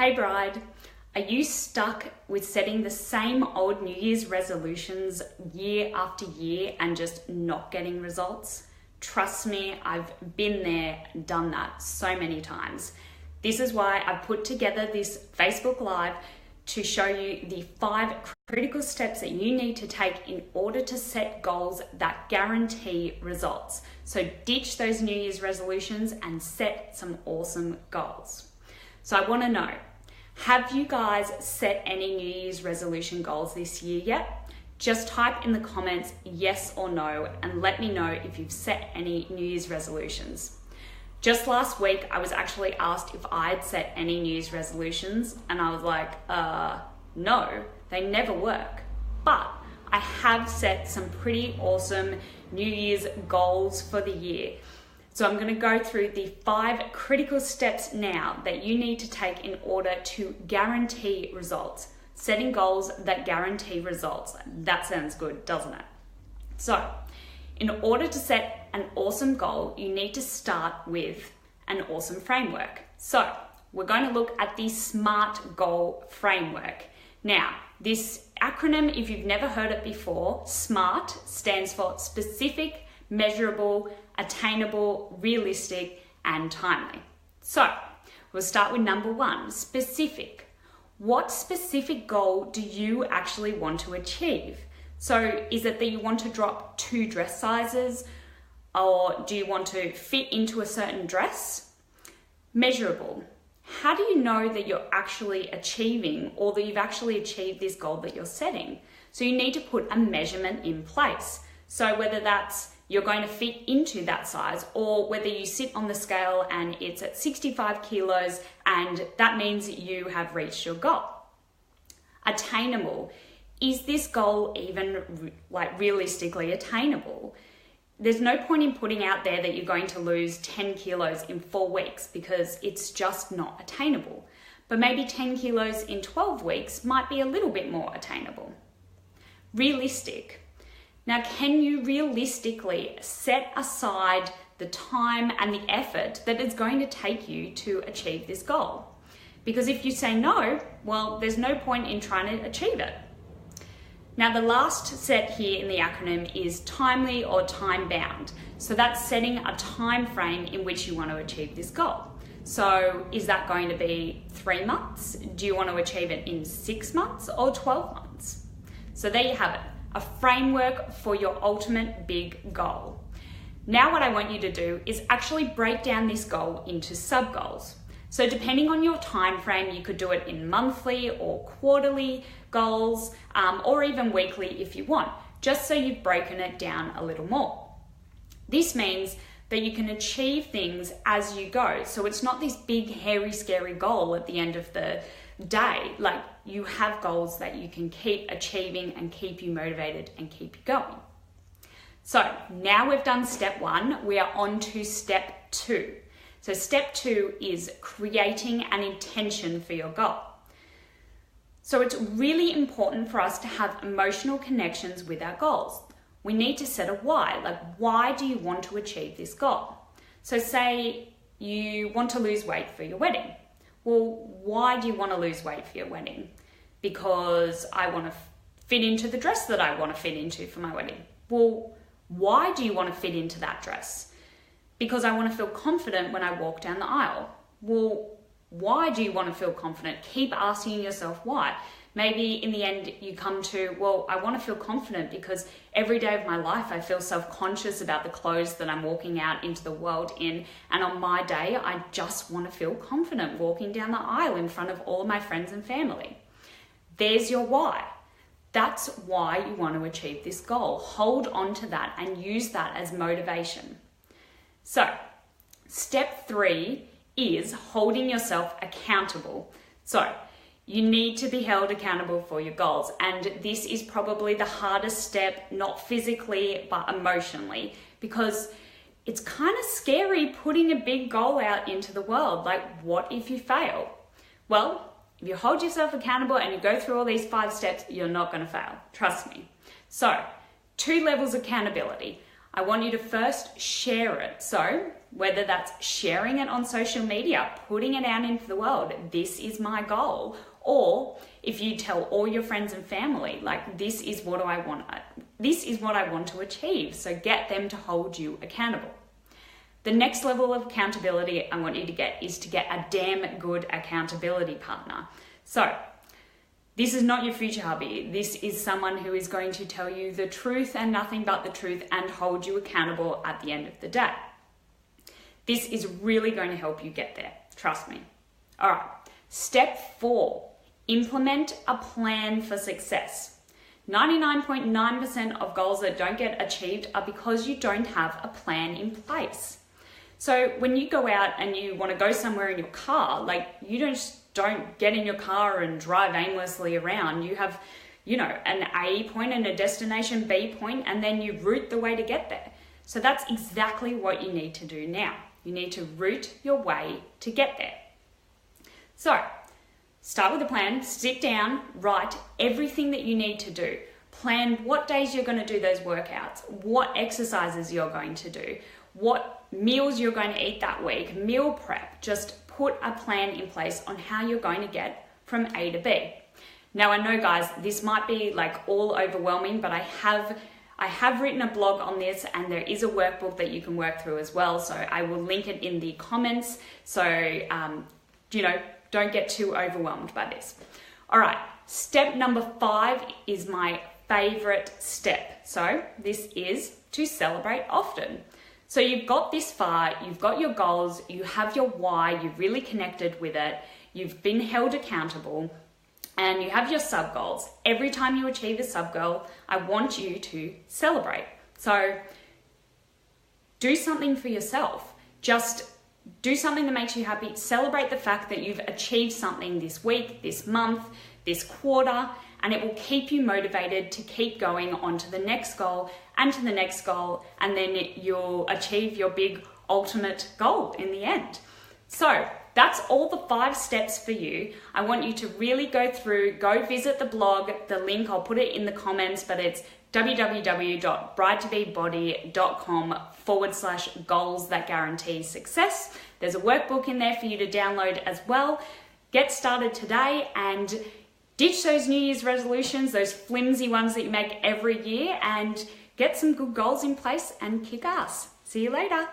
Hey bride, are you stuck with setting the same old New Year's resolutions year after year and just not getting results? Trust me, I've been there, done that so many times. This is why I put together this Facebook Live to show you the 5 critical steps that you need to take in order to set goals that guarantee results. So ditch those New Year's resolutions and set some awesome goals. So I want to know, have you guys set any New Year's resolution goals this year yet? Just type in the comments yes or no and let me know if you've set any New Year's resolutions. Just last week, I was actually asked if I'd set any New Year's resolutions and I was like, no, they never work. But I have set some pretty awesome New Year's goals for the year. So I'm going to go through the 5 critical steps now that you need to take in order to guarantee results. Setting goals that guarantee results. That sounds good, doesn't it? So, in order to set an awesome goal, you need to start with an awesome framework. So, we're going to look at the SMART goal framework. Now, this acronym, if you've never heard it before, SMART stands for specific, measurable, attainable, realistic, and timely. So, we'll start with number 1, specific. What specific goal do you actually want to achieve? So, is it that you want to drop 2 dress sizes? Or do you want to fit into a certain dress? Measurable. How do you know that you're actually achieving or that you've actually achieved this goal that you're setting? So you need to put a measurement in place. So whether that's you're going to fit into that size or whether you sit on the scale and it's at 65 kilos and that means you have reached your goal. Attainable. Is this goal even realistically attainable? There's no point in putting out there that you're going to lose 10 kilos in 4 weeks because it's just not attainable. But maybe 10 kilos in 12 weeks might be a little bit more attainable. Realistic. Now, can you realistically set aside the time and the effort that it's going to take you to achieve this goal? Because if you say no, well, there's no point in trying to achieve it. Now, the last set here in the acronym is timely or time-bound. So that's setting a time frame in which you want to achieve this goal. So is that going to be 3 months? Do you want to achieve it in 6 months or 12 months? So there you have it, a framework for your ultimate big goal. Now what I want you to do is actually break down this goal into sub-goals. So depending on your time frame, you could do it in monthly or quarterly goals, or even weekly if you want, just so you've broken it down a little more. This means that you can achieve things as you go. So it's not this big, hairy, scary goal at the end of the day. Like, you have goals that you can keep achieving and keep you motivated and keep you going. So now we've done step 1, we are on to step 2. So step 2 is creating an intention for your goal. So it's really important for us to have emotional connections with our goals. We need to set a why, like why do you want to achieve this goal? So say you want to lose weight for your wedding. Well, why do you want to lose weight for your wedding? Because I want to fit into the dress that I want to fit into for my wedding. Well, why do you want to fit into that dress? Because I want to feel confident when I walk down the aisle. Well, why do you want to feel confident? Keep asking yourself why. Maybe in the end you come to, well, I want to feel confident because every day of my life I feel self-conscious about the clothes that I'm walking out into the world in. And on my day, I just want to feel confident walking down the aisle in front of all of my friends and family. There's your why. That's why you want to achieve this goal. Hold on to that and use that as motivation. So, step 3 is holding yourself accountable. So, you need to be held accountable for your goals. And this is probably the hardest step, not physically, but emotionally, because it's kind of scary putting a big goal out into the world. Like, what if you fail? Well, if you hold yourself accountable and you go through all these 5 steps, you're not going to fail. Trust me. So, 2 levels of accountability. I want you to first share it. So whether that's sharing it on social media, putting it out into the world, this is my goal. Or if you tell all your friends and family, like, this is what I want to achieve. So get them to hold you accountable. The next level of accountability I want you to get is to get a damn good accountability partner. So this is not your future hubby. This is someone who is going to tell you the truth and nothing but the truth and hold you accountable at the end of the day. This is really going to help you get there. Trust me. All right. Step 4, implement a plan for success. 99.9% of goals that don't get achieved are because you don't have a plan in place. So when you go out and you want to go somewhere in your car, like, you don't get in your car and drive aimlessly around. You have, an A point and a destination B point, and then you route the way to get there. So that's exactly what you need to do now. You need to route your way to get there. So start with a plan, sit down, write everything that you need to do. Plan what days you're going to do those workouts, what exercises you're going to do, what meals you're going to eat that week, meal prep. Just put a plan in place on how you're going to get from A to B. Now, I know, guys, this might be like all overwhelming, but I have written a blog on this, and there is a workbook that you can work through as well. So I will link it in the comments. So, don't get too overwhelmed by this. All right, step number 5 is my favorite step. So this is to celebrate often. So you've got this far, you've got your goals, you have your why, you've really connected with it, you've been held accountable, and you have your sub goals. Every time you achieve a sub goal, I want you to celebrate. So do something for yourself. Just do something that makes you happy. Celebrate the fact that you've achieved something this week, this month, this quarter, and it will keep you motivated to keep going on to the next goal and to the next goal, and then you'll achieve your big ultimate goal in the end. So that's all the 5 steps for you. I want you to really go visit the blog. The link, I'll put it in the comments, but it's www.bridetobebody.com/goals that guarantee success. There's a workbook in there for you to download as well. Get started today and ditch those New Year's resolutions, those flimsy ones that you make every year, and get some good goals in place and kick ass. See you later.